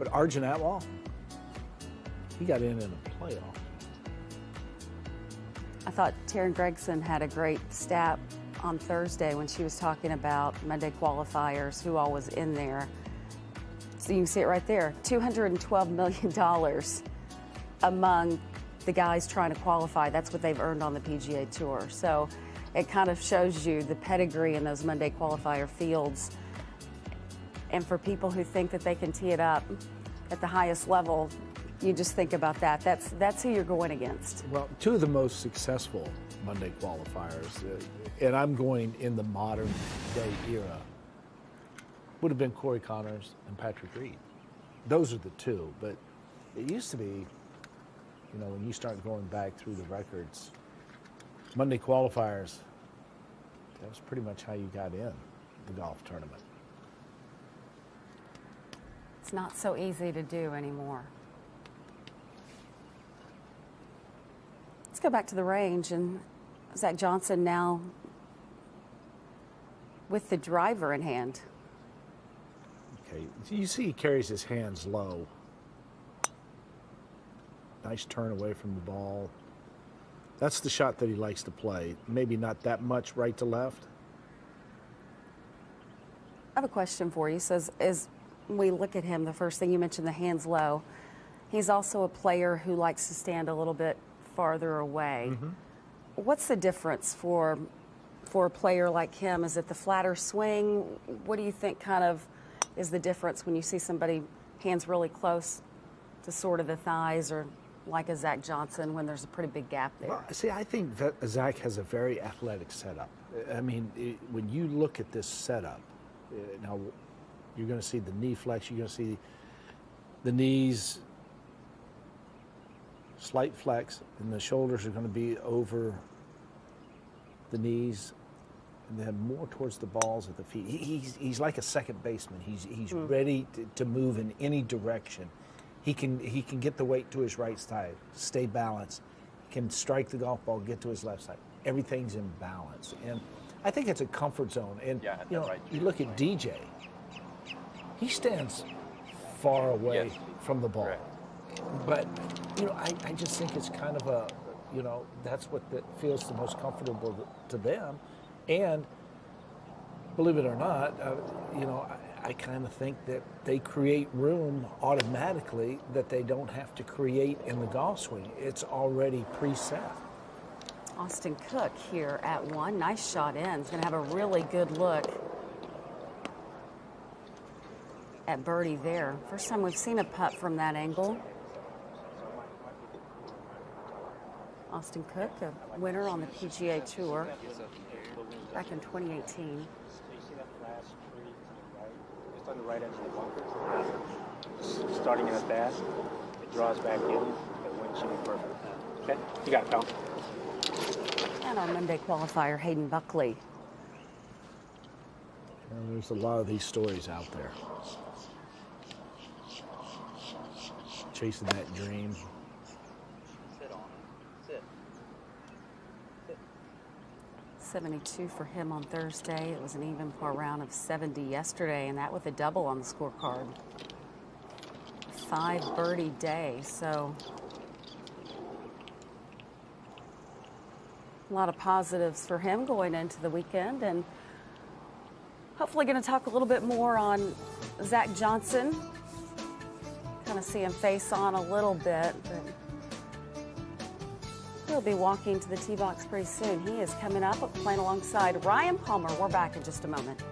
But Arjun Atwal, he got in a playoff. I thought Taryn Gregson had a great stat on Thursday when she was talking about Monday qualifiers, who all was in there. So you can see it right there, $212 million among the guys trying to qualify. That's what they've earned on the PGA Tour. So it kind of shows you the pedigree in those Monday qualifier fields. And for people who think that they can tee it up at the highest level, you just think about that. That's who you're going against. Well, two of the most successful Monday qualifiers, and I'm going in the modern day era, would have been Corey Connors and Patrick Reed. Those are the two, but it used to be, you know, when you start going back through the records, Monday qualifiers, that was pretty much how you got in the golf tournament. It's not so easy to do anymore. Let's go back to the range, and Zach Johnson now with the driver in hand. Okay, you see he carries his hands low. Nice turn away from the ball. That's the shot that he likes to play. Maybe not that much right to left. I have a question for you. So as we look at him, the first thing you mentioned, the hands low, he's also a player who likes to stand a little bit farther away. Mm-hmm. What's the difference for a player like him? Is it the flatter swing? What do you think kind of is the difference when you see somebody hands really close to sort of the thighs, or like a Zach Johnson when there's a pretty big gap there? Well, see, I think that Zach has a very athletic setup. I mean, when you look at this setup, now you're going to see the knee flex, you're going to see the knees slight flex, and the shoulders are going to be over the knees, and then more towards the balls at the feet. He's like a second baseman. He's ready to move in any direction. He can get the weight to his right side, stay balanced. He can strike the golf ball, get to his left side. Everything's in balance, and I think it's a comfort zone. And you know, you look at DJ. He stands far away from the ball. Correct. But, you know, I just think it's kind of a, you know, that's what feels the most comfortable to them. And believe it or not, you know, I kind of think that they create room automatically that they don't have to create in the golf swing. It's already preset. Austin Cook here at one. Nice shot in. He's going to have a really good look at birdie there. First time we've seen a putt from that angle. Austin Cook, a winner on the PGA Tour back in 2018. Just on the right edge of the bunker. Starting in a bass, it draws back in, the wind should be perfect. Okay, you got it, pal. And our Monday qualifier, Hayden Buckley. Well, there's a lot of these stories out there. Chasing that dream. Sit on it. Sit. 72 for him on Thursday. It was an even par round of 70 yesterday, and that with a double on the scorecard. 5 birdie day, so a lot of positives for him going into the weekend, and hopefully going to talk a little bit more on Zach Johnson. Kind of see him face on a little bit, but he'll be walking to the tee box pretty soon. He is coming up playing alongside Ryan Palmer. We're back in just a moment.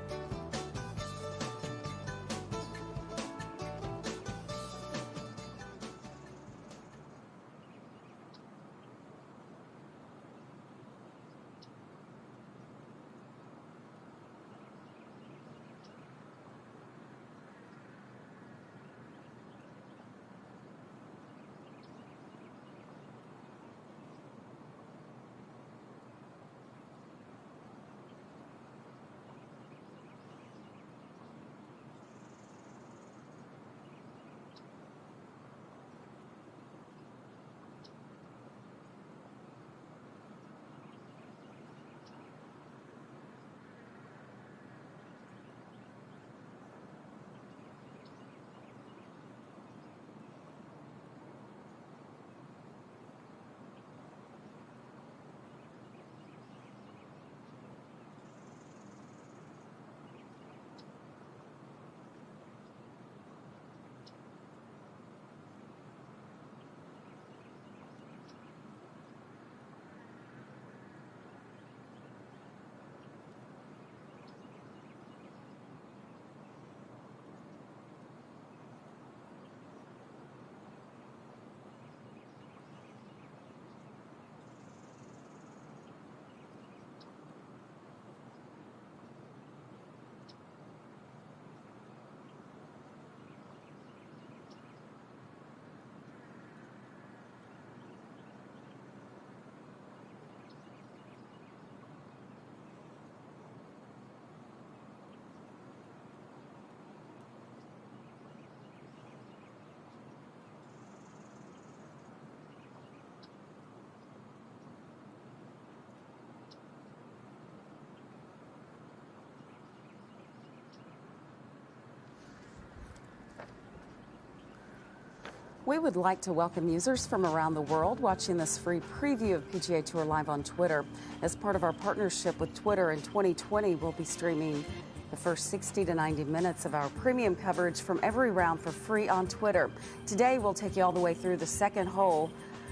We would like to welcome users from around the world watching this free preview of PGA Tour Live on Twitter. As part of our partnership with Twitter in 2020, we'll be streaming the first 60 to 90 minutes of our premium coverage from every round for free on Twitter. Today, we'll take you all the way through the second hole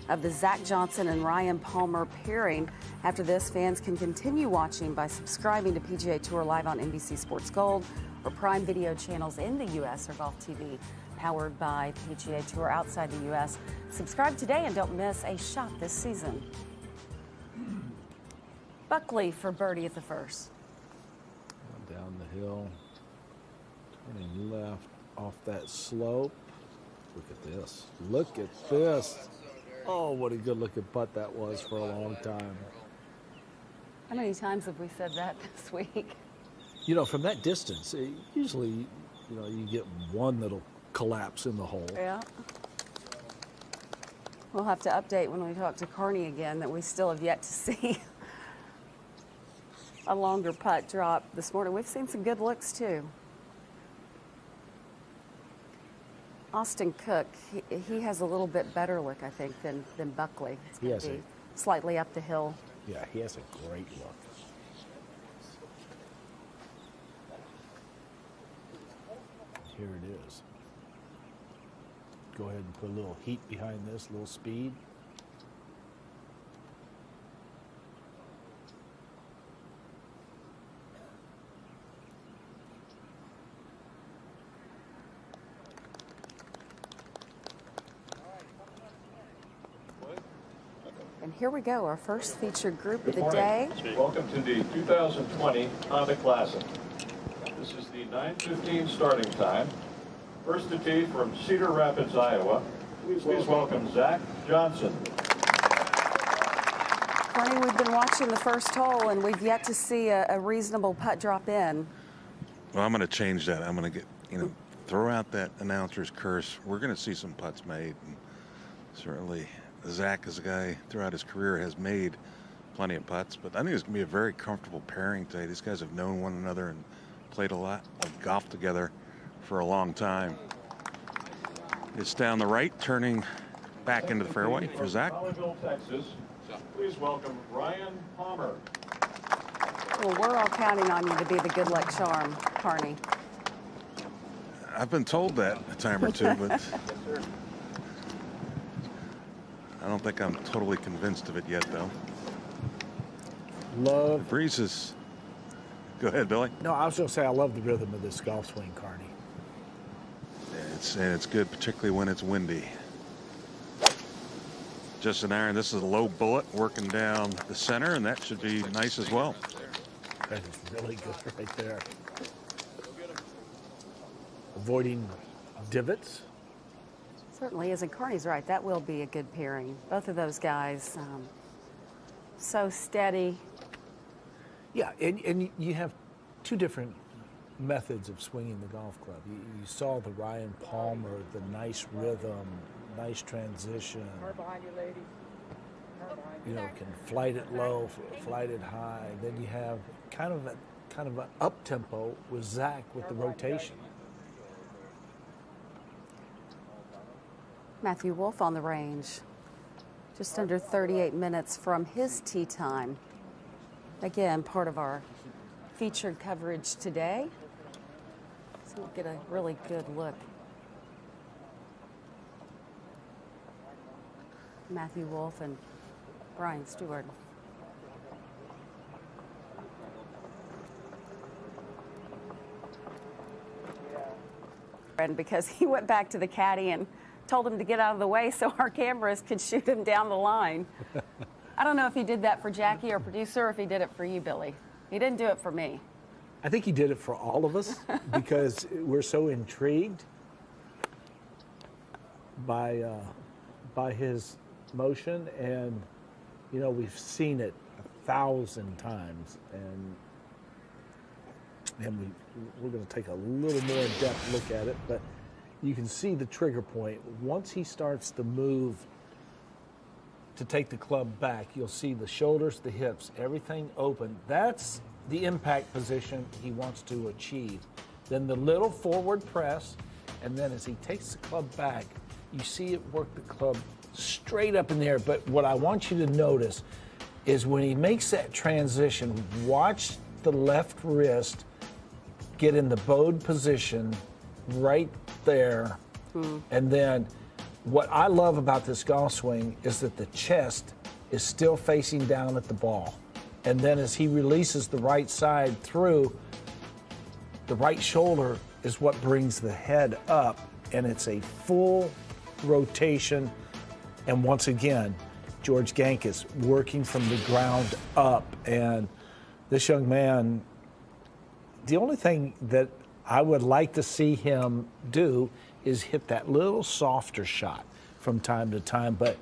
of the Zach Johnson and Ryan Palmer pairing. After this, fans can continue watching by subscribing to PGA Tour Live on NBC Sports Gold or Prime Video channels in the U.S. or Golf TV, powered by PGA Tour outside the U.S. Subscribe today and don't miss a shot this season. Buckley for birdie at the first. Down the hill, turning left off that slope. Look at this. Look at this. Oh, what a good looking putt that was for a long time. How many times have we said that this week? You know, from that distance, usually, you know, you get one that'll collapse in the hole. Yeah. We'll have to update when we talk to Carney again that we still have yet to see a longer putt drop this morning. We've seen some good looks too. Austin Cook, he has a little bit better look, I think, than Buckley. It's going to be slightly up the hill. Yeah, he has a great look. Here it is. Go ahead and put a little heat behind this, a little speed. And here we go, our first featured group of the day. Welcome to the 2020 Honda Classic. This is the 9:15 starting time. First to tee from Cedar Rapids, Iowa. Please welcome Zach Johnson. Carney, we've been watching the first hole, and we've yet to see a reasonable putt drop in. Well, I'm going to change that. I'm going to throw out that announcer's curse. We're going to see some putts made. And certainly, Zach is a guy throughout his career has made plenty of putts, but I think it's going to be a very comfortable pairing today. These guys have known one another and played a lot of golf together for a long time. It's down the right, turning back into the fairway for Zach. Hollyville, Texas. Please welcome Ryan Palmer. Well, we're all counting on you to be the good luck charm, Carney. I've been told that a time or two, but I don't think I'm totally convinced of it yet, though. Love. The breeze is. Go ahead, Billy. No, I was going to say I love the rhythm of this golf swing, Carney. It's good, particularly when it's windy. Just an iron. This is a low bullet working down the center, and that should be nice as well. That is really good right there. Avoiding divots. Certainly is, and Carney's right. That will be a good pairing. Both of those guys, so steady. Yeah, and you have two different methods of swinging the golf club. You saw the Ryan Palmer, the nice rhythm, nice transition. Behind you, lady. You know, can flight it low, flight it high. Then you have kind of an up tempo with Zach with the rotation. Matthew Wolff on the range, just under 38 minutes from his tee time. Again, part of our featured coverage today. So we'll get a really good look. Matthew Wolff and Brian Stewart. And because he went back to the caddy and told him to get out of the way so our cameras could shoot him down the line. I don't know if he did that for Jackie, our producer, or if he did it for you, Billy. He didn't do it for me. I think he did it for all of us because we're so intrigued by his motion, and you know, we've seen it 1,000 times, and we're going to take a little more in-depth look at it, but you can see the trigger point. Once he starts to move to take the club back, you'll see the shoulders, the hips, everything open. That's the impact position he wants to achieve. Then the little forward press, and then as he takes the club back, you see it work the club straight up in the air. But what I want you to notice is when he makes that transition, watch the left wrist get in the bowed position right there. And then what I love about this golf swing is that the chest is still facing down at the ball. And then as he releases the right side through, the right shoulder is what brings the head up, and it's a full rotation. And once again, George Gankis working from the ground up. And this young man, the only thing that I would like to see him do is hit that little softer shot from time to time. But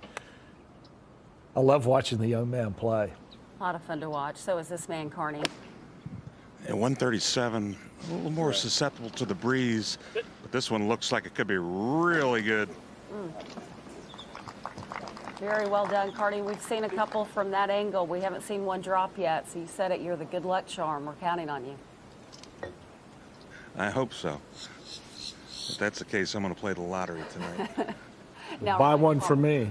I love watching the young man play. A lot of fun to watch. So is this man, Carney. At 137, a little more susceptible to the breeze, but this one looks like it could be really good. Very well done, Carney. We've seen a couple from that angle. We haven't seen one drop yet. So you said it, you're the good luck charm. We're counting on you. I hope so. If that's the case, I'm going to play the lottery tonight. Now, Buy one for me.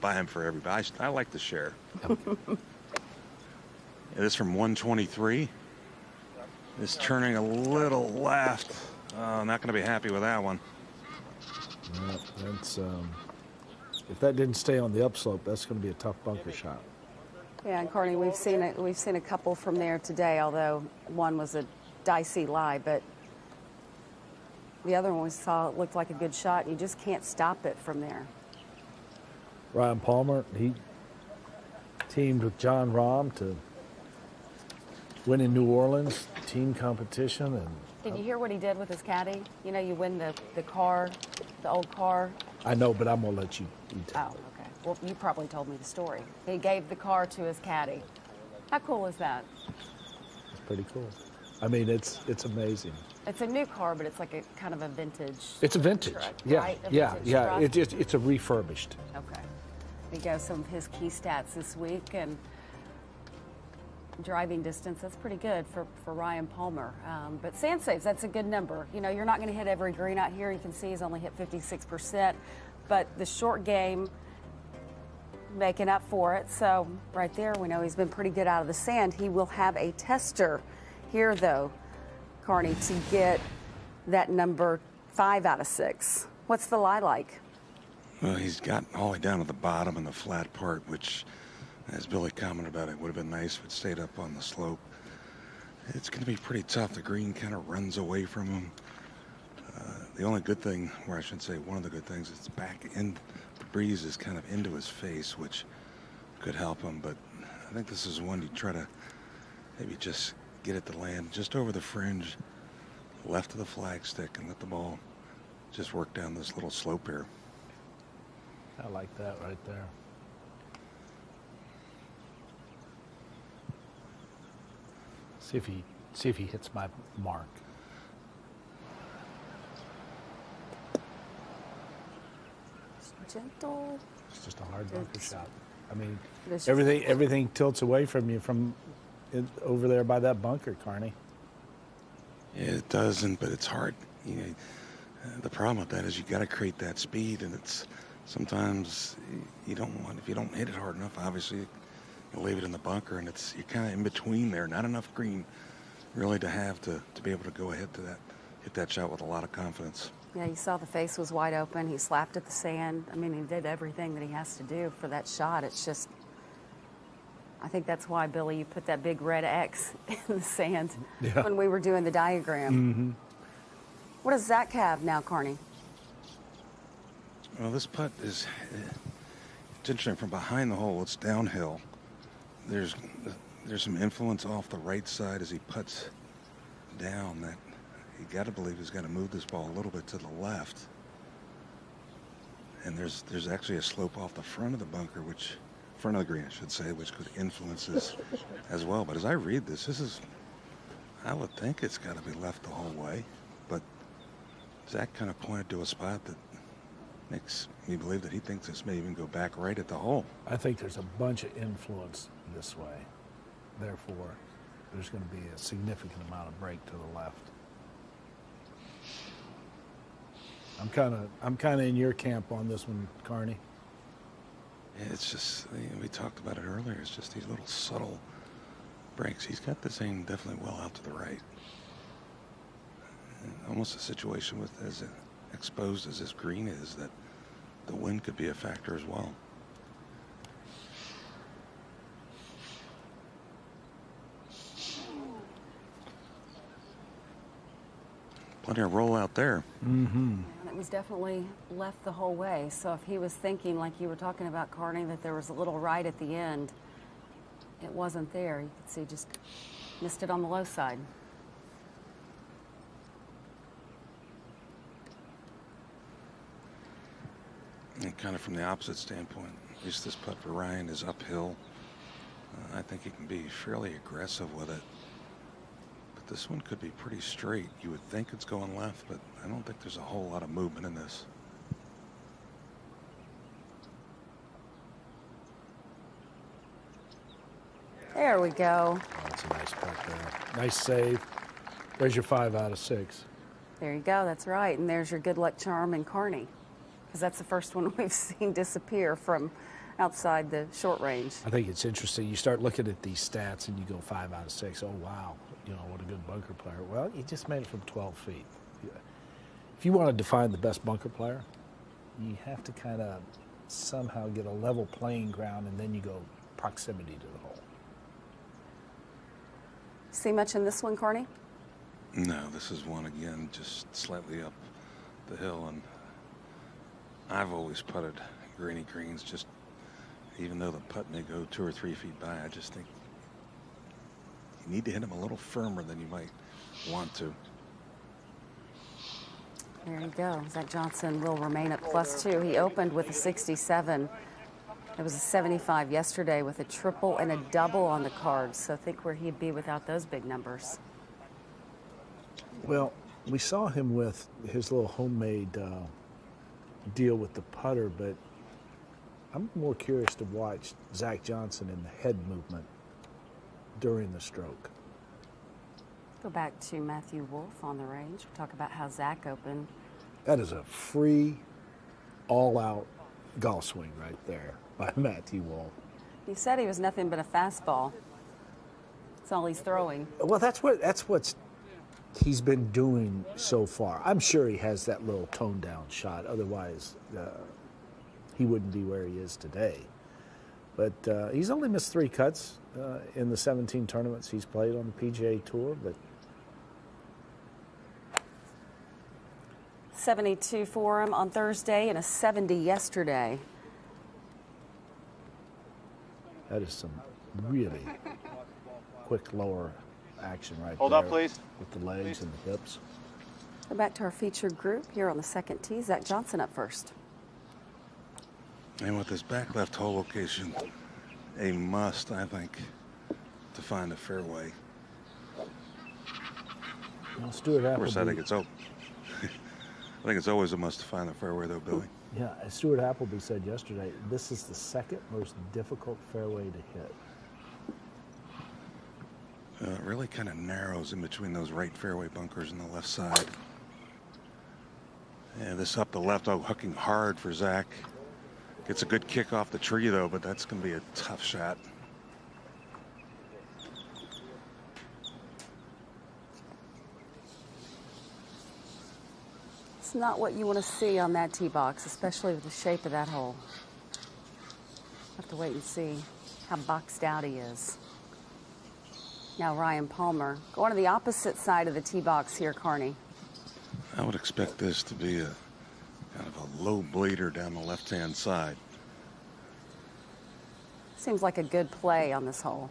Buy them for everybody. I like to share. This from 123. It's turning a little left. Not going to be happy with that one. Yeah, that's if that didn't stay on the upslope, that's going to be a tough bunker shot. Yeah, and Carney, we've seen a couple from there today, although one was a dicey lie, but the other one we saw looked like a good shot, and you just can't stop it from there. Ryan Palmer, he teamed with John Rahm to win in New Orleans, team competition. And Did you hear what he did with his caddy? You know, you win the car, the old car. I know, but I'm going to let you tell Oh, it. okay. Well, you probably told me the story. He gave the car to his caddy. How cool is that? It's pretty cool. I mean, it's amazing. It's a new car, but it's like a kind of a vintage. It's a vintage. truck, Yeah, right? A yeah, vintage yeah. truck? It's a refurbished. Okay. He goes some of his key stats this week, and driving distance, that's pretty good for Ryan Palmer. But sand saves, that's a good number. You know, you're not going to hit every green out here. You can see he's only hit 56%, but the short game making up for it. So right there, we know he's been pretty good out of the sand. He will have a tester here, though, Carney, to get that number 5 out of 6. What's the lie like? Well, he's gotten all the way down to the bottom and the flat part, which, as Billy commented about, it would have been nice if it stayed up on the slope. It's going to be pretty tough. The green kind of runs away from him. The only good thing, or I should say one of the good things, is back in the breeze is kind of into his face, which could help him. But I think this is one you try to maybe just get it to land just over the fringe, left of the flagstick, and let the ball just work down this little slope here. I like that right there. See if he hits my mark. Gentle. It's just a hard bunker shot. I mean, It's just- everything tilts away from you from over there by that bunker, Carney. Yeah, it doesn't, but it's hard. You know, the problem with that is you got to create that speed, and it's sometimes you don't want, if you don't hit it hard enough, obviously you leave it in the bunker, and you're kind of in between there. Not enough green really to have to be able to go ahead to that, hit that shot with a lot of confidence. Yeah, you saw the face was wide open. He slapped at the sand. I mean, he did everything that he has to do for that shot. It's just, I think that's why, Billy, you put that big red X in the sand when we were doing the diagram. Mm-hmm. What does Zach have now, Carney? Well, this putt is, it's interesting. From behind the hole, it's downhill. There's some influence off the right side as he putts down that you got to believe he's got to move this ball a little bit to the left. And there's actually a slope off the front of the bunker, front of the green, I should say, which could influence this as well. But as I read this, I would think it's got to be left the whole way. But Zach kind of pointed to a spot that makes me believe that he thinks this may even go back right at the hole. I think there's a bunch of influence this way. Therefore, there's going to be a significant amount of break to the left. I'm kind of in your camp on this one, Carney. Yeah, it's just, we talked about it earlier. It's just these little subtle breaks. He's got this aim definitely well out to the right. And almost a situation with as exposed as this green is, that the wind could be a factor as well. Plenty of roll out there. And it was definitely left the whole way. So if he was thinking, like you were talking about, Carney, that there was a little right at the end, it wasn't there. You could see just missed it on the low side. And kind of from the opposite standpoint, at least this putt for Ryan is uphill. I think he can be fairly aggressive with it. But this one could be pretty straight. You would think it's going left, but I don't think there's a whole lot of movement in this. There we go. Oh, that's a nice putt there. Nice save. There's your 5 out of 6. There you go. That's right. And there's your good luck charm in Carney, because that's the first one we've seen disappear from outside the short range. I think it's interesting. You start looking at these stats and you go 5 out of 6. Oh, wow. You know, what a good bunker player. Well, he just made it from 12 feet. If you want to define the best bunker player, you have to kind of somehow get a level playing ground, and then you go proximity to the hole. See much in this one, Carney? No, this is one again, just slightly up the hill. And I've always putted greeny greens, just even though the putt may go 2 or 3 feet by, I just think you need to hit them a little firmer than you might want to. There you go. Zach Johnson will remain at +2. He opened with a 67. It was a 75 yesterday with a triple and a double on the cards. So think where he'd be without those big numbers. Well, we saw him with his little homemade deal with the putter, but I'm more curious to watch Zach Johnson in the head movement during the stroke. Go back to Matthew Wolff on the range. We'll talk about how Zach opened. That is a free, all-out golf swing right there by Matthew Wolff. He said he was nothing but a fastball. That's all he's throwing. Well, that's what he's been doing so far. I'm sure he has that little toned-down shot. Otherwise, he wouldn't be where he is today. But he's only missed 3 cuts in the 17 tournaments he's played on the PGA Tour. But 72 for him on Thursday and a 70 yesterday. that is some really quick lower action right Hold there. up, please. With the legs and the hips. Go back to our featured group here on the second tee. Zach Johnson up first. And with this back left hole location, a must, I think, to find a fairway. Well, Stuart Of course, I think Appleby, it's open. I think it's always a must to find the fairway, though, Billy. yeah, as Stuart Appleby said yesterday, this is the second most difficult fairway to hit. It really kind of narrows in between those right fairway bunkers on the left side. And this up the left, hooking hard for Zach. Gets a good kick off the tree, though, but that's going to be a tough shot. It's not what you want to see on that tee box, especially with the shape of that hole. Have to wait and see how boxed out he is. Now Ryan Palmer going to the opposite side of the tee box here, Carney. I would expect this to be a kind of a low blader down the left-hand side. Seems like a good play on this hole.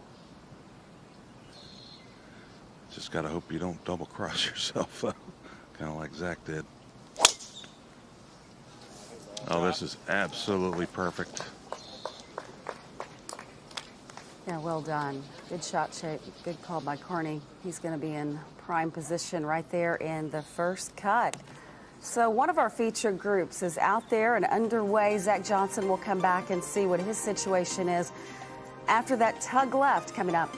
Just got to hope you don't double cross yourself, kind of like Zach did. Oh, this is absolutely perfect. Yeah, well done. Good shot shape. Good call by Carney. He's going to be in prime position right there in the first cut. So one of our featured groups is out there and underway. Zach Johnson will come back and see what his situation is after that tug left coming up.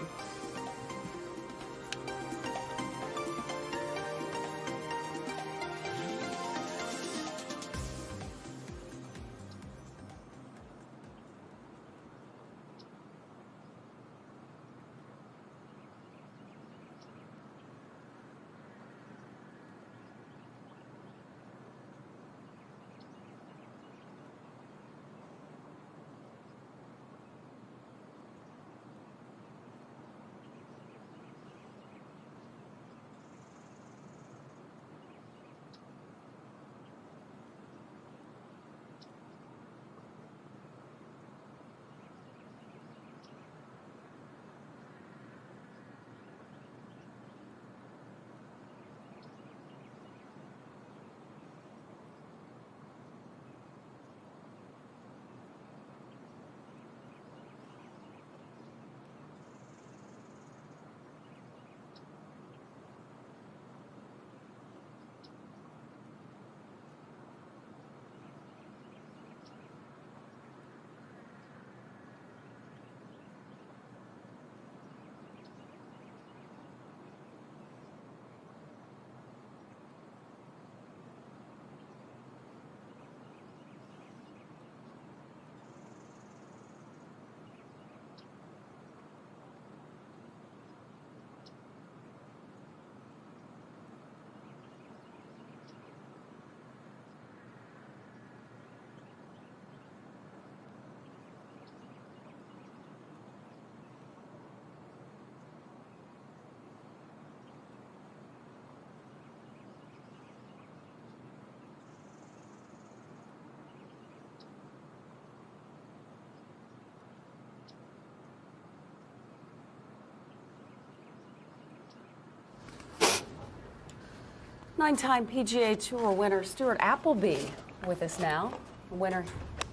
Nine-time PGA Tour winner Stuart Appleby with us now. A winner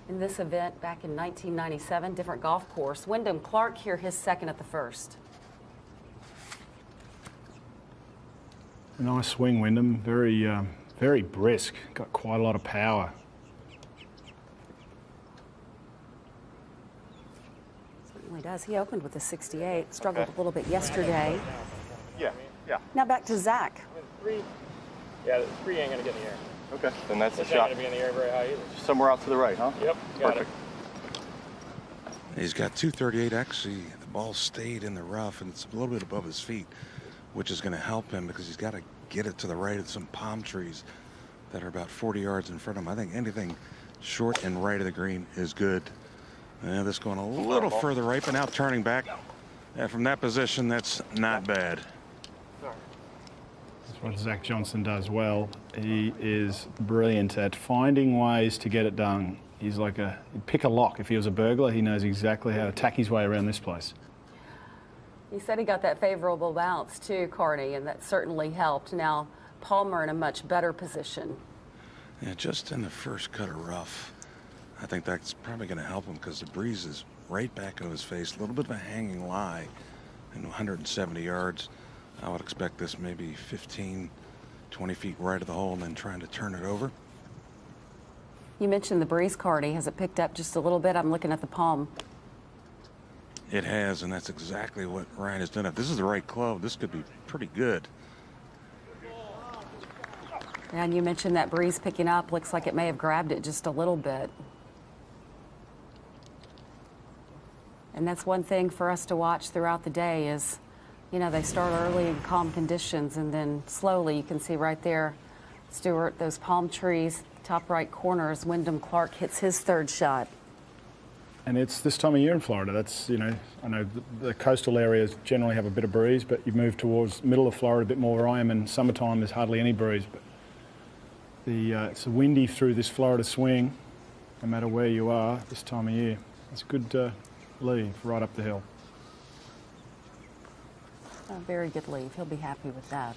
in this event back in 1997, different golf course. Wyndham Clark here, his second at the first. Nice swing, Wyndham. Very brisk. Got quite a lot of power. Certainly does. He opened with a 68. Struggled a little bit yesterday. Yeah. Now back to Zach. Yeah, the 3 ain't gonna get in the air. Okay, then that's the This ain't shot. gonna be in the air very high either. Somewhere out to the right, huh? Yep, got Perfect. He's got 238. Actually, the ball stayed in the rough, and it's a little bit above his feet, which is going to help him because he's got to get it to the right of some palm trees that are about 40 yards in front of him. I think anything short and right of the green is good. And this going a little further right, but now turning back. And from that position, that's not bad. That's what Zach Johnson does well. He is brilliant at finding ways to get it done. He's like he'd pick a lock. If he was a burglar, he knows exactly how to tack his way around this place. He said he got that favorable bounce too, Carney, and that certainly helped. Now Palmer in a much better position. Yeah, just in the first cut of rough. I think that's probably going to help him because the breeze is right back in his face. A little bit of a hanging lie and 170 yards. I would expect this maybe 15, 20 feet right of the hole and then trying to turn it over. You mentioned the breeze, Carney. Has it picked up just a little bit? I'm looking at the palm. It has, and that's exactly what Ryan has done. If this is the right club, this could be pretty good. And you mentioned that breeze picking up. Looks like it may have grabbed it just a little bit. And that's one thing for us to watch throughout the day is, you know, they start early in calm conditions, and then slowly you can see right there, Stuart, those palm trees, top right corner as Wyndham Clark hits his third shot. And it's this time of year in Florida. That's, you know, I know the coastal areas generally have a bit of breeze, but you move towards middle of Florida a bit more where I am, and summertime there's hardly any breeze. But it's windy through this Florida swing, no matter where you are this time of year. It's a good leave right up the hill. A very good leave. He'll be happy with that.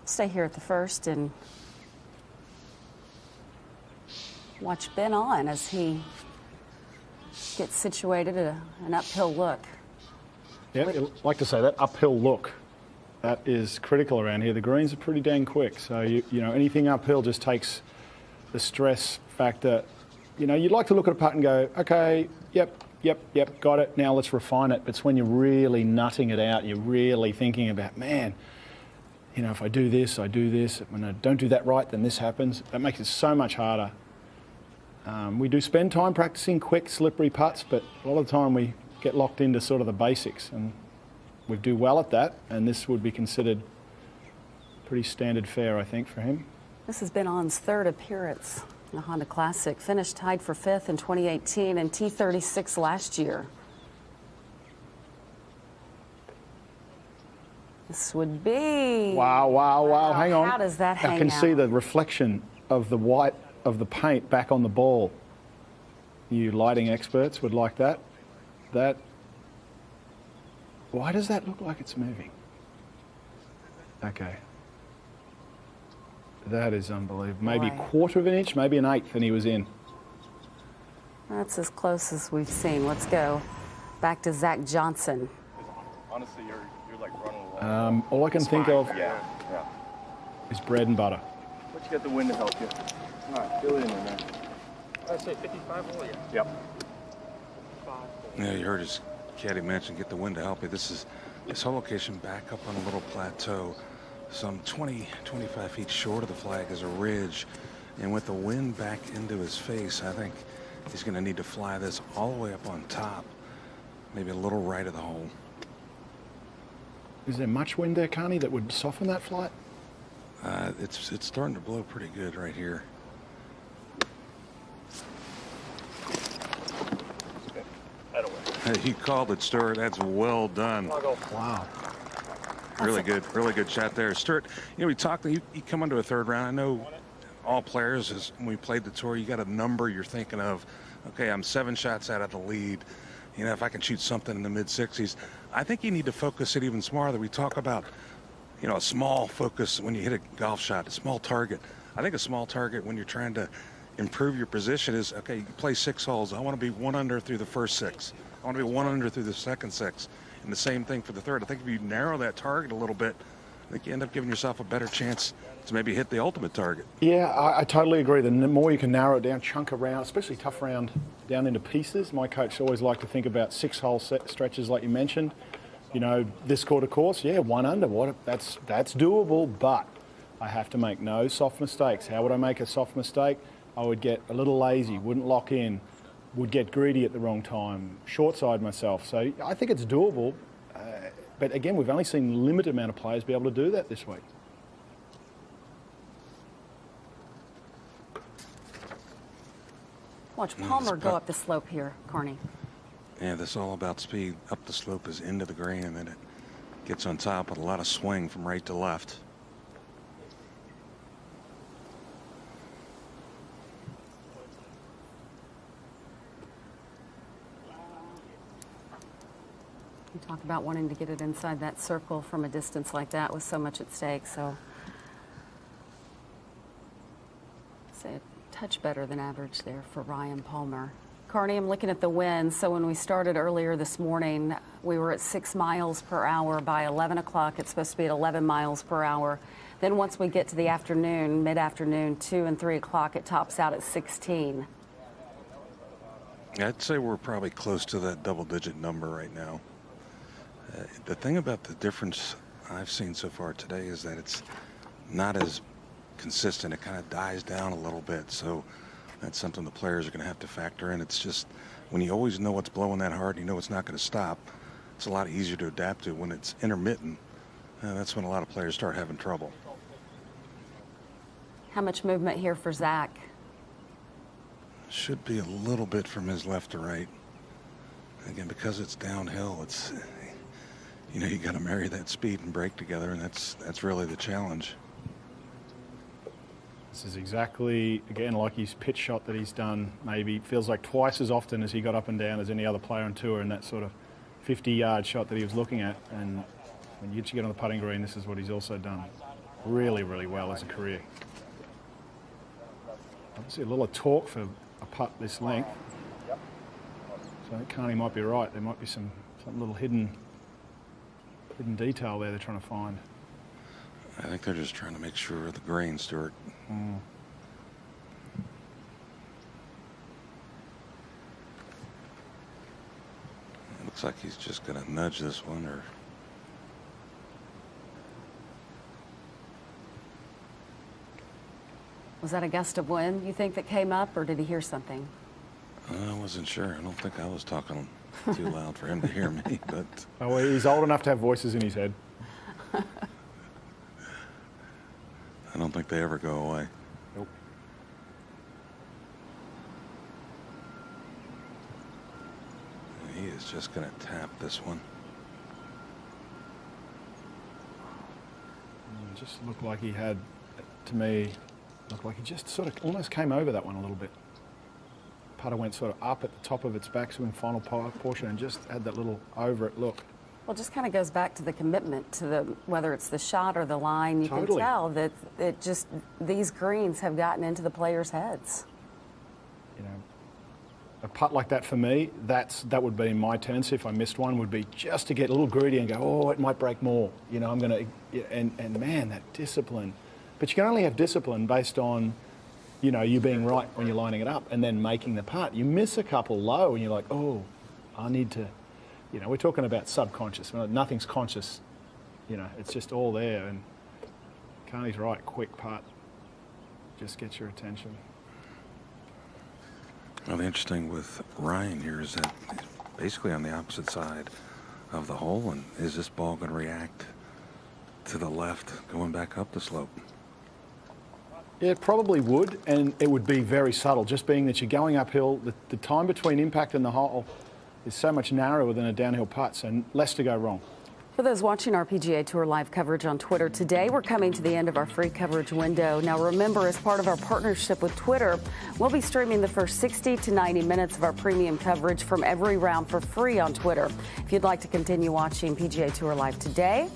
Stay here at the first and watch Ben on as he gets situated at an uphill look. Yeah, I like to say that uphill look. That is critical around here. The greens are pretty dang quick, so you know anything uphill just takes the stress factor. You know, you'd like to look at a putt and go, okay, yep, got it. Now let's refine it. But it's when you're really nutting it out, you're really thinking about, man, you know, if I do this, when I don't do that right, then this happens. That makes it so much harder. We do spend time practicing quick, slippery putts, but a lot of the time we get locked into sort of the basics, and we do well at that, and this would be considered pretty standard fare, I think, for him. This has been On's third appearance in the Honda Classic. Finished tied for 5th in 2018 and T36 last year. This would be... Wow. Hang on. How does that hang out? I can see the reflection of the white of the paint back on the ball. You lighting experts would like that. Why does that look like it's moving? Okay. That is unbelievable. Maybe a quarter of an inch, maybe an eighth, and he was in. That's as close as we've seen. Let's go back to Zach Johnson. Honestly, you're like running along. All I can think of Yeah. is bread and butter. But you got the wind to help you. All right, fill it in there, man. I'd say 55 hole, yeah. Yep. 5 hole. Yeah, you heard his caddy mention get the wind to help you. This whole location back up on a little plateau. Some 20, 25 feet short of the flag is a ridge. And with the wind back into his face, I think he's going to need to fly this all the way up on top. Maybe a little right of the hole. Is there much wind there, Carney, that would soften that flight? It's starting to blow pretty good right here. You called it, Stuart. That's well done. Wow. Really good shot there. Stuart, you know, we talked, you come into a third round. I know all players, when we played the tour, you got a number you're thinking of. Okay, I'm 7 shots out of the lead. You know, if I can shoot something in the mid-60s. I think you need to focus it even smarter. We talk about you know, a small focus when you hit a golf shot, a small target. I think a small target when you're trying to improve your position is, okay, you play 6 holes. I want to be 1 under through the first 6. I want to be 1 under through the second 6. And the same thing for the third. I think if you narrow that target a little bit, I think you end up giving yourself a better chance to maybe hit the ultimate target. Yeah, I totally agree. The more you can narrow it down, chunk around, especially tough round down into pieces. My coach always liked to think about 6-hole stretches like you mentioned. You know, this quarter course, yeah, 1 under. That's doable, but I have to make no soft mistakes. How would I make a soft mistake? I would get a little lazy, wouldn't lock in, would get greedy at the wrong time, short side myself. So I think it's doable. But again, we've only seen a limited amount of players be able to do that this week. Watch Palmer go up the slope here, Carney. Yeah, this is all about speed. Up the slope is into the green, and then it gets on top with a lot of swing from right to left. You talk about wanting to get it inside that circle from a distance like that with so much at stake. So, say a touch better than average there for Ryan Palmer. Carney, I'm looking at the winds. So when we started earlier this morning, we were at 6 miles per hour. By 11 o'clock, it's supposed to be at 11 miles per hour. Then once we get to the afternoon, mid-afternoon, 2 and 3 o'clock, it tops out at 16. I'd say we're probably close to that double-digit number right now. The thing about the difference I've seen so far today is that it's not as consistent. It kind of dies down a little bit. So that's something the players are going to have to factor in. It's just when you always know what's blowing that hard, you know it's not going to stop. It's a lot easier to adapt to. When it's intermittent, that's when a lot of players start having trouble. How much movement here for Zach? Should be a little bit from his left to right. Again, because it's downhill, it's, you know, you got to marry that speed and brake together, and that's really the challenge. This is exactly, again, like his pitch shot that he's done, maybe feels like twice as often as he got up and down as any other player on tour in that sort of 50-yard shot that he was looking at. And when you get on the putting green, this is what he's also done really, really well as a career. Obviously a little torque for a putt this length. So I think Carney might be right. There might be some little hidden detail there they're trying to find. I think they're just trying to make sure of the grain, Stuart. It looks like he's just going to nudge this one, or Was that a gust of wind, you think, that came up, or did he hear something? I wasn't sure. I don't think I was talking too loud for him to hear me, but Oh, well, he's old enough to have voices in his head. I don't think they ever go away. Nope. And he is just going to tap this one. It just looked like he had, to me, looked like he just sort of almost came over that one a little bit. Putter went sort of up at the top of its backswing final portion and just had that little over it look. Well, it just kind of goes back to the commitment to the, whether it's the shot or the line. You Totally. can tell that it just, these greens have gotten into the players' heads. You know, a putt like that for me, that would be my tendency if I missed one, would be just to get a little greedy and go, oh, it might break more. You know, I'm going to, and man, that discipline. But you can only have discipline based on, you know, you being right when you're lining it up and then making the putt. You miss a couple low and you're like, oh, I need to, you know, we're talking about subconscious. Nothing's conscious, you know, it's just all there. And Carney's right, quick putt just gets your attention. Well, the interesting with Ryan here is that he's basically on the opposite side of the hole, and is this ball going to react to the left going back up the slope? Yeah, it probably would, and it would be very subtle, just being that you're going uphill. The time between impact and the hole is so much narrower than a downhill putt, so less to go wrong. For those watching our PGA Tour live coverage on Twitter today, we're coming to the end of our free coverage window. Now remember, as part of our partnership with Twitter, we'll be streaming the first 60 to 90 minutes of our premium coverage from every round for free on Twitter. If you'd like to continue watching PGA Tour live today,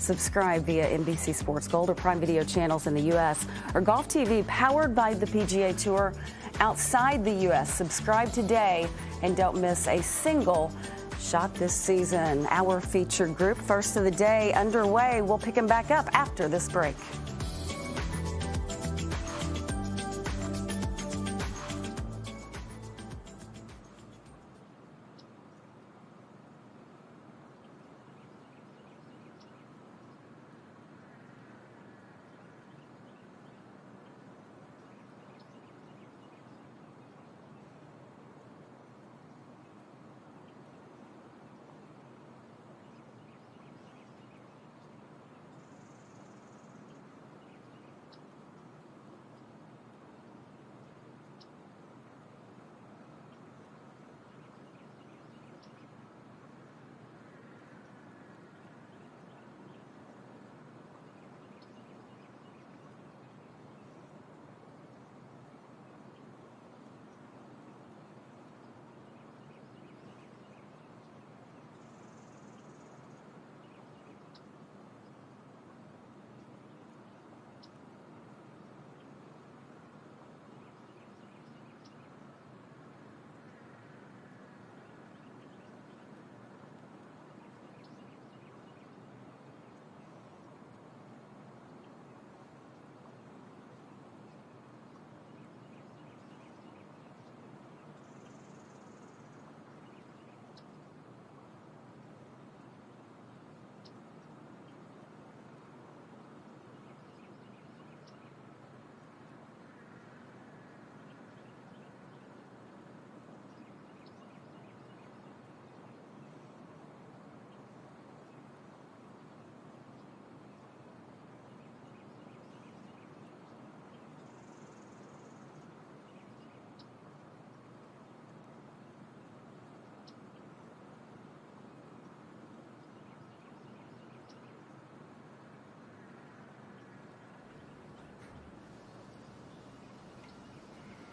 Subscribe via NBC Sports Gold or Prime Video channels in the U.S. or Golf TV powered by the PGA Tour outside the U.S. Subscribe today and don't miss a single shot this season. Our featured group, first of the day, underway. We'll pick them back up after this break.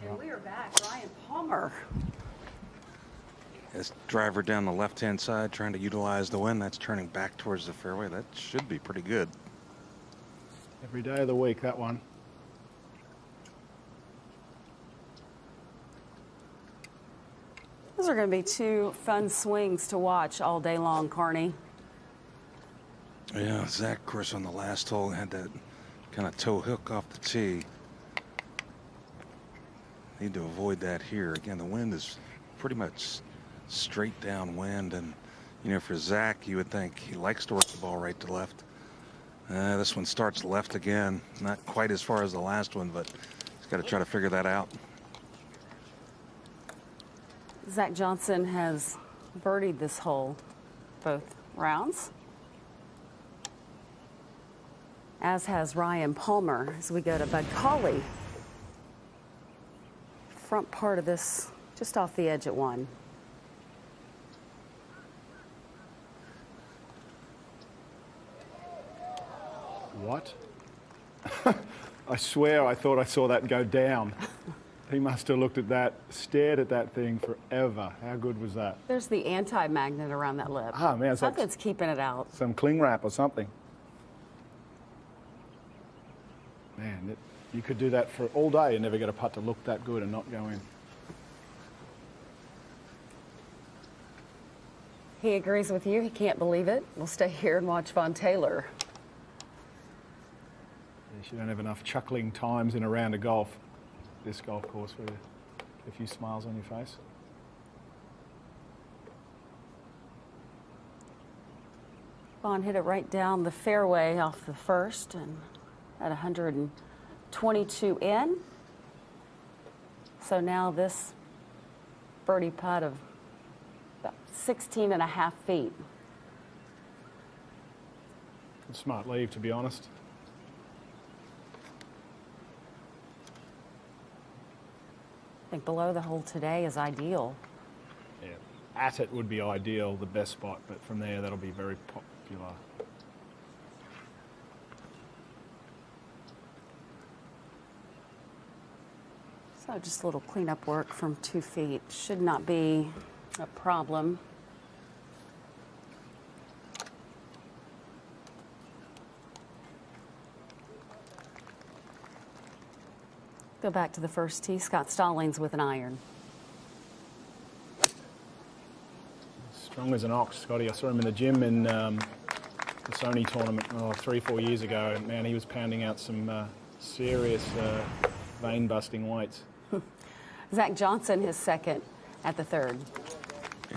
And we are back. Ryan Palmer. This driver down the left-hand side trying to utilize the wind. That's turning back towards the fairway. That should be pretty good. Every day of the week, that one. Those are going to be two fun swings to watch all day long, Carney. Yeah, Zach, of course, on the last hole had that kind of toe hook off the tee. Need to avoid that here. Again, the wind is pretty much straight downwind, and you know, for Zach, you would think he likes to work the ball right to left. This one starts left again, not quite as far as the last one, but he's got to try to figure that out. Zach Johnson has birdied this hole both rounds, as has Ryan Palmer. As we go to Bud Cauley, front part of this, just off the edge at one. What? I swear I thought I saw that go down. He must have looked at that, stared at that thing forever. How good was that? There's the anti-magnet around that lip. Ah, man, it's like something's keeping it out. some cling wrap or something. Man, you could do that for all day and never get a putt to look that good and not go in. He agrees with you. He can't believe it. We'll stay here and watch Von Taylor. Yes, you don't have enough chuckling times in a round of golf. This golf course with a few smiles on your face. Vaughn hit it right down the fairway off the first and at 122 in. So now this birdie putt of about 16 and a half feet. Good smart leave, to be honest. I think below the hole today is ideal. Yeah, at it would be ideal, the best spot, but from there that'll be very popular. So just a little cleanup work from 2 feet. Should not be a problem. Go back to the first tee. Scott Stallings with an iron. Strong as an ox, Scotty. I saw him in the gym in the Sony tournament 3-4 years ago, and man, he was pounding out some serious vein-busting weights. Zach Johnson, his second at the third.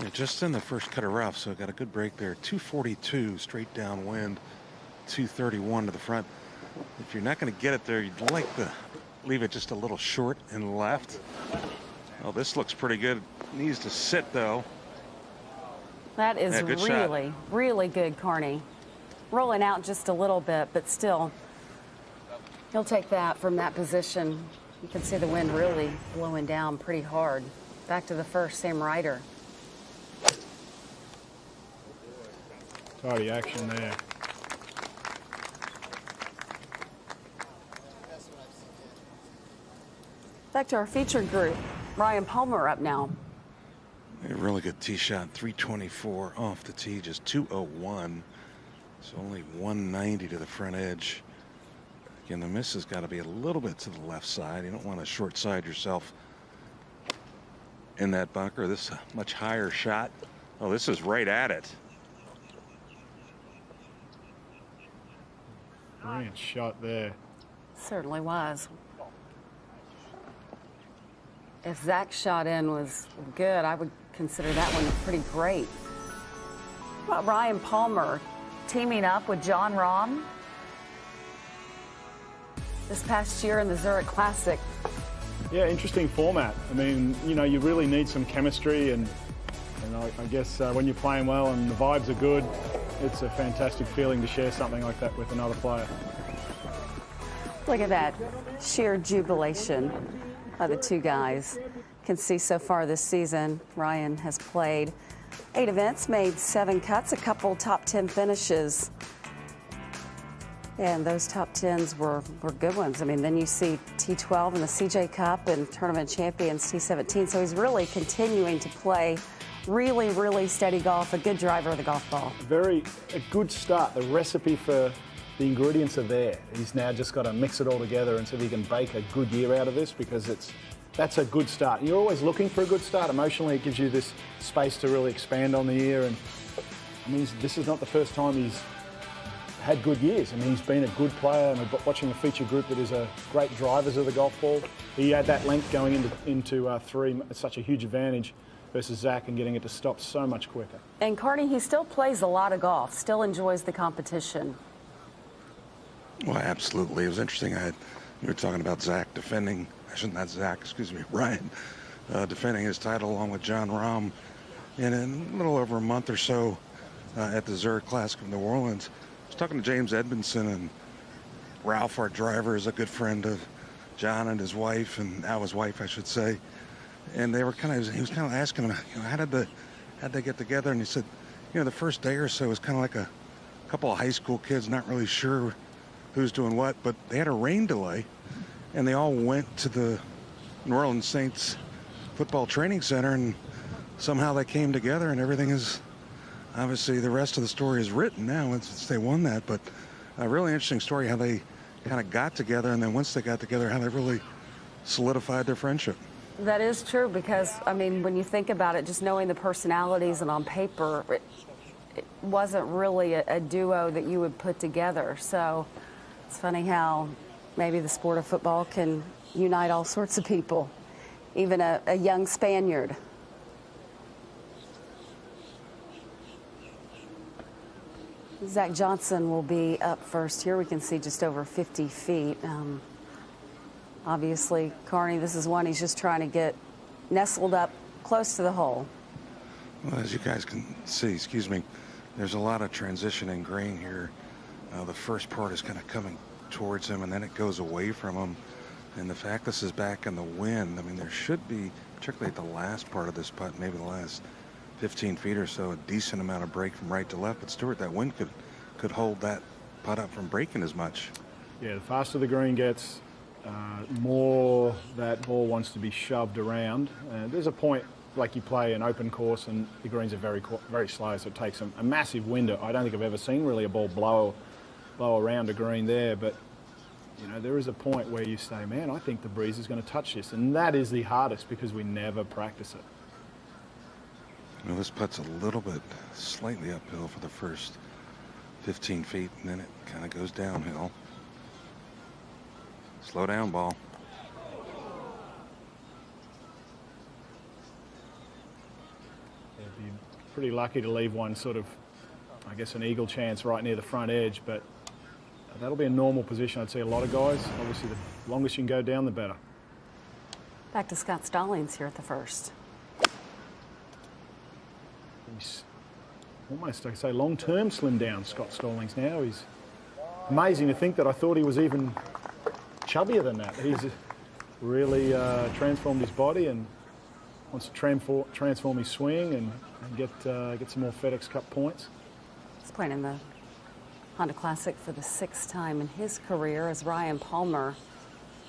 Yeah, just in the first cut of rough, so got a good break there. 242 straight downwind, 231 to the front. If you're not going to get it there, you'd like to leave it just a little short and left. Oh, this looks pretty good. Needs to sit, though. That is really, really good, Carney. Rolling out just a little bit, but still, he'll take that from that position. You can see the wind really blowing down pretty hard. Back to the first, Sam Ryder. Tidy action there. Back to our featured group. Ryan Palmer up now. A really good tee shot, 324 off the tee, just 201. So only 190 to the front edge. Again, the miss has got to be a little bit to the left side. You don't want to short side yourself in that bunker. This is a much higher shot. Oh, this is right at it. Brilliant shot there. Certainly was. If Zach's shot in was good, I would consider that one pretty great. What about Ryan Palmer teaming up with John Rahm this past year in the Zurich Classic? Yeah, interesting format. I mean, you know, you really need some chemistry, and I guess when you're playing well and the vibes are good, it's a fantastic feeling to share something like that with another player. Look at that sheer jubilation by the two guys. Can see so far this season, Ryan has played 8 events, made 7 cuts, a couple top 10 finishes. And those top 10s were good ones. I mean, then you see T12 and the CJ Cup and Tournament Champions T17. So he's really continuing to play really, really steady golf, a good driver of the golf ball. A good start. The recipe for the ingredients are there. He's now just got to mix it all together and see if he can bake a good year out of this, because that's a good start. You're always looking for a good start. Emotionally, it gives you this space to really expand on the year. And I mean, this is not the first time he's had good years. I mean, he's been a good player, and we're watching a feature group that is a great drivers of the golf ball. He had that length going into 3. It's such a huge advantage versus Zach, and getting it to stop so much quicker. And Carney, he still plays a lot of golf, still enjoys the competition. Well, absolutely. It was interesting. You were talking about Zach defending, Ryan defending his title along with John Rahm in a little over a month or so at the Zurich Classic of New Orleans. I was talking to James Edmondson, and Ralph, our driver, is a good friend of John and his wife, and now his wife, I should say. And he was kind of asking him, how'd they get together? And he said, the first day or so was kind of like a couple of high school kids, not really sure who's doing what, but they had a rain delay, and they all went to the New Orleans Saints football training center, and somehow they came together, and everything is, obviously the rest of the story is written now once they won that. But a really interesting story how they kind of got together, and then once they got together, how they really solidified their friendship. That is true, because, I mean, when you think about it, just knowing the personalities and on paper, it wasn't really a duo that you would put together. So it's funny how maybe the sport of football can unite all sorts of people, even a young Spaniard. Zach Johnson will be up first here. We can see just over 50 feet. Obviously, Carney, this is one he's just trying to get nestled up close to the hole. Well, as you guys can see, there's a lot of transition in green here. The first part is kind of coming towards him, and then it goes away from him. And the fact this is back in the wind, I mean, there should be, particularly at the last part of this putt, maybe the last 15 feet or so, a decent amount of break from right to left. But Stuart, that wind could hold that putt up from breaking as much. Yeah, the faster the green gets, more that ball wants to be shoved around. There's a point, like you play an open course and the greens are very, very slow, so it takes a massive wind. I don't think I've ever seen really a ball blow around a green there, but You know, there is a point where you say, man, I think the breeze is going to touch this. And that is the hardest because we never practice it. Well, this putt's a little bit slightly uphill for the first 15 feet, and then it kind of goes downhill. Slow down, ball. You'd be pretty lucky to leave one sort of, I guess, an eagle chance right near the front edge, but that'll be a normal position. I'd see a lot of guys. Obviously, the longest you can go down, the better. Back to Scott Stallings here at the first. He's almost, I could say, long-term slim down, Scott Stallings now. He's amazing to think that I thought he was even chubbier than that. He's really transformed his body and wants to transform his swing and get some more FedEx Cup points. He's playing in the Honda Classic for the 6th time in his career as Ryan Palmer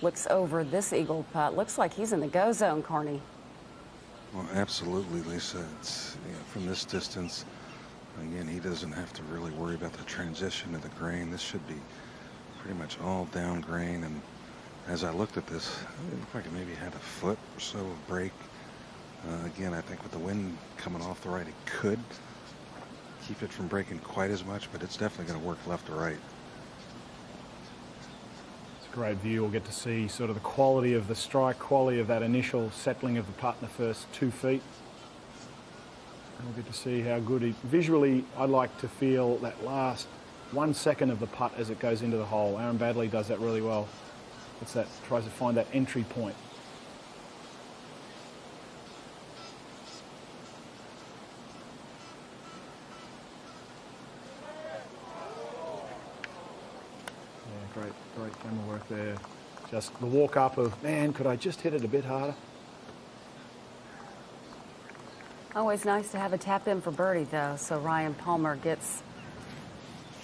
looks over this eagle putt. Looks like he's in the go zone, Carney. Well, absolutely, Lisa. It's, you know, from this distance, again, he doesn't have to really worry about the transition of the grain. This should be pretty much all down grain. And as I looked at this, it looked like it maybe had a foot or so of break. Again, I think with the wind coming off the right, it could keep it from breaking quite as much, but it's definitely going to work left to right. It's a great view. We'll get to see sort of the quality of the strike, quality of that initial settling of the putt in the first 2 feet. And we'll get to see how good visually, I like to feel that last 1 second of the putt as it goes into the hole. Aaron Baddeley does that really well. It's that, tries to find that entry point. Great camera work there. Just the walk up of, man, could I just hit it a bit harder? Always nice to have a tap in for birdie, though. So Ryan Palmer gets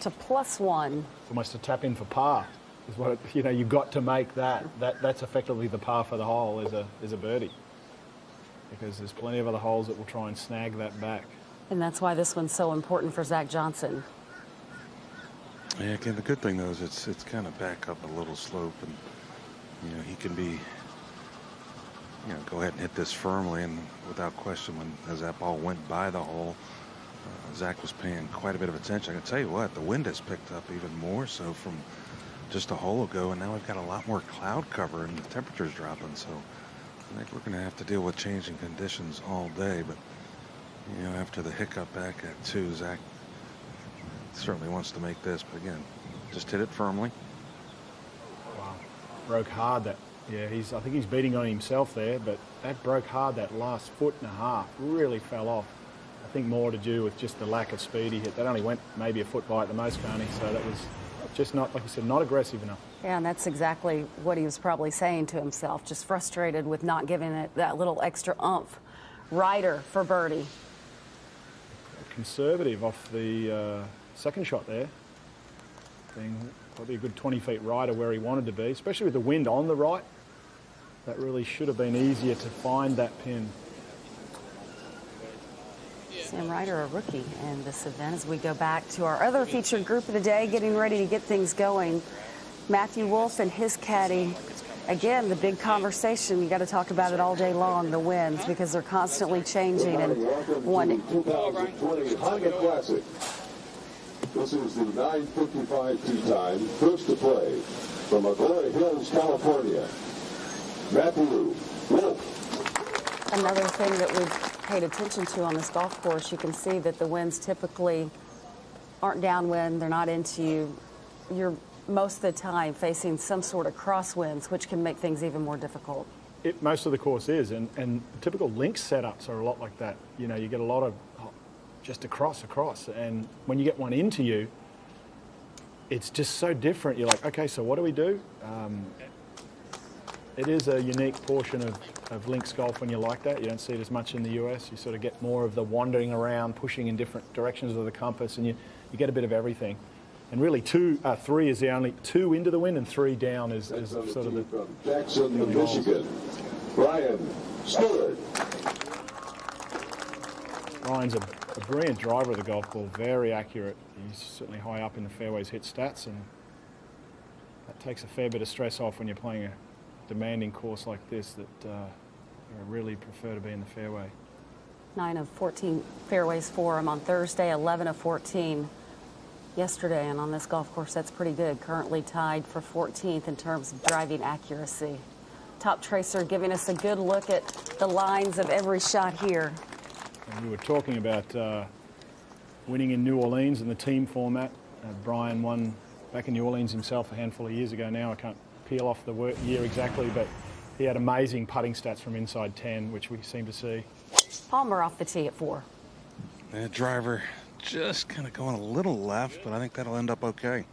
to +1. It's almost a tap in for par. Is what you've got to make that. That's effectively the par for the hole is a birdie. Because there's plenty of other holes that will try and snag that back. And that's why this one's so important for Zach Johnson. Yeah, again, the good thing though is it's kind of back up a little slope, and you know he can be, you know, go ahead and hit this firmly, and without question, as that ball went by the hole, Zach was paying quite a bit of attention. I can tell you what, the wind has picked up even more so from just a hole ago, and now we've got a lot more cloud cover, and the temperature's dropping. So I think we're going to have to deal with changing conditions all day. But you know, after the hiccup back at 2, Zach certainly wants to make this, but again, just hit it firmly. Wow, broke hard that. Yeah, I think he's beating on himself there, but that broke hard that last 1.5 feet, really fell off. I think more to do with just the lack of speed he hit. That only went maybe a foot by at the most, Carney, so that was just not, like you said, not aggressive enough. Yeah, and that's exactly what he was probably saying to himself, just frustrated with not giving it that little extra oomph. Ryder for birdie. Conservative off the second shot there, being probably a good 20 feet right of where he wanted to be, especially with the wind on the right. That really should have been easier to find that pin. Sam Ryder, a rookie in this event, as we go back to our other featured group of the day, getting ready to get things going. Matthew Wolff and his caddy. Again, the big conversation, you got to talk about it all day long, the winds, because they're constantly changing. And one. 2020 Honda Classic. This is the 9:55 tee time. First to play from Agoura Hills, California. Matthew Wolff. Another thing that we've paid attention to on this golf course, you can see that the winds typically aren't downwind, they're not into you. You're most of the time facing some sort of crosswinds, which can make things even more difficult. Most of the course is, and typical links setups are a lot like that. You know, you get a lot of just across, and when you get one into you, it's just so different. You're like, okay, so what do we do? It is a unique portion of links golf when you like that. You don't see it as much in the US. You sort of get more of the wandering around, pushing in different directions of the compass, and you get a bit of everything. And really, 3 is the only 2 into the wind, and 3 down is sort of the. From Jackson, Michigan, Brian Stewart. Ryan's a brilliant driver of the golf ball, very accurate. He's certainly high up in the fairways hit stats, and That takes a fair bit of stress off when you're playing a demanding course like this that you really prefer to be in the fairway. 9 of 14 fairways for him on Thursday, 11 of 14 yesterday, and on this golf course, that's pretty good. Currently tied for 14th in terms of driving accuracy. Top Tracer giving us a good look at the lines of every shot here. And we were talking about winning in New Orleans in the team format. Brian won back in New Orleans himself a handful of years ago now. I can't peel off the year exactly, but he had amazing putting stats from inside 10, which we seem to see. Palmer off the tee at 4. That driver just kind of going a little left, but I think that'll end up okay.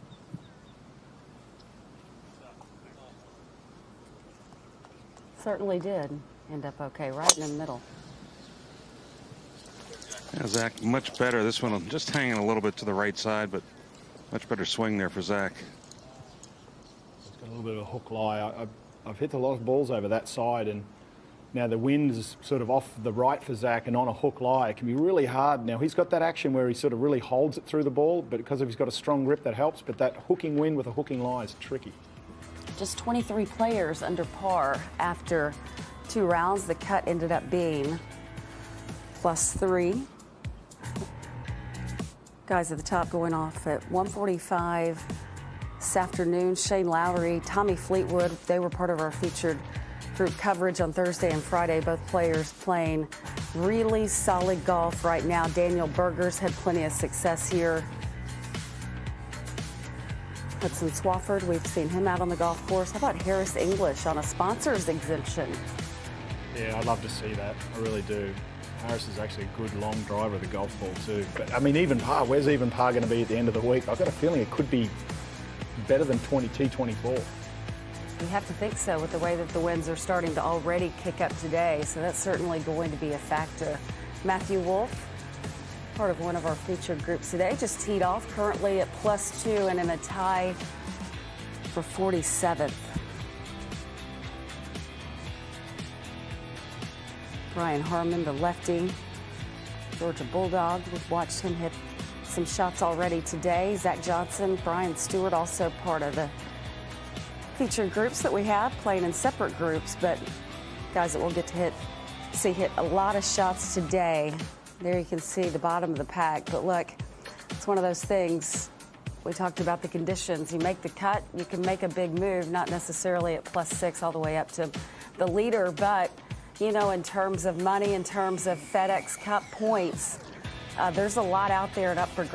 Certainly did end up okay, right in the middle. Yeah, Zach, much better. This one just hanging a little bit to the right side, but much better swing there for Zach. It's got a little bit of a hook lie. I've hit a lot of balls over that side, and now the wind is sort of off the right for Zach and on a hook lie. It can be really hard. Now he's got that action where he sort of really holds it through the ball, but because he's got a strong grip that helps, but that hooking wind with a hooking lie is tricky. Just 23 players under par after 2 rounds. The cut ended up being +3. Guys at the top going off at 1:45 this afternoon. Shane Lowry, Tommy Fleetwood, they were part of our featured group coverage on Thursday and Friday. Both players playing really solid golf right now. Daniel Berger's had plenty of success here. Hudson Swafford, we've seen him out on the golf course. How about Harris English on a sponsor's exemption? Yeah, I'd love to see that. I really do. Harris is actually a good long driver of the golf ball too. But I mean, even par, where's even par going to be at the end of the week? I've got a feeling it could be better than 22, 24. You have to think so with the way that the winds are starting to already kick up today. So that's certainly going to be a factor. Matthew Wolf, part of one of our featured groups today, just teed off currently at +2 and in a tie for 47th. Brian Harmon, the lefty, Georgia Bulldog. We've watched him hit some shots already today. Zach Johnson, Brian Stewart, also part of the featured groups that we have, playing in separate groups, but guys that we'll get to see hit a lot of shots today. There you can see the bottom of the pack, but look, it's one of those things. We talked about the conditions. You make the cut, you can make a big move, not necessarily at +6 all the way up to the leader, but you know, in terms of money, in terms of FedEx Cup points, there's a lot out there and up for grabs.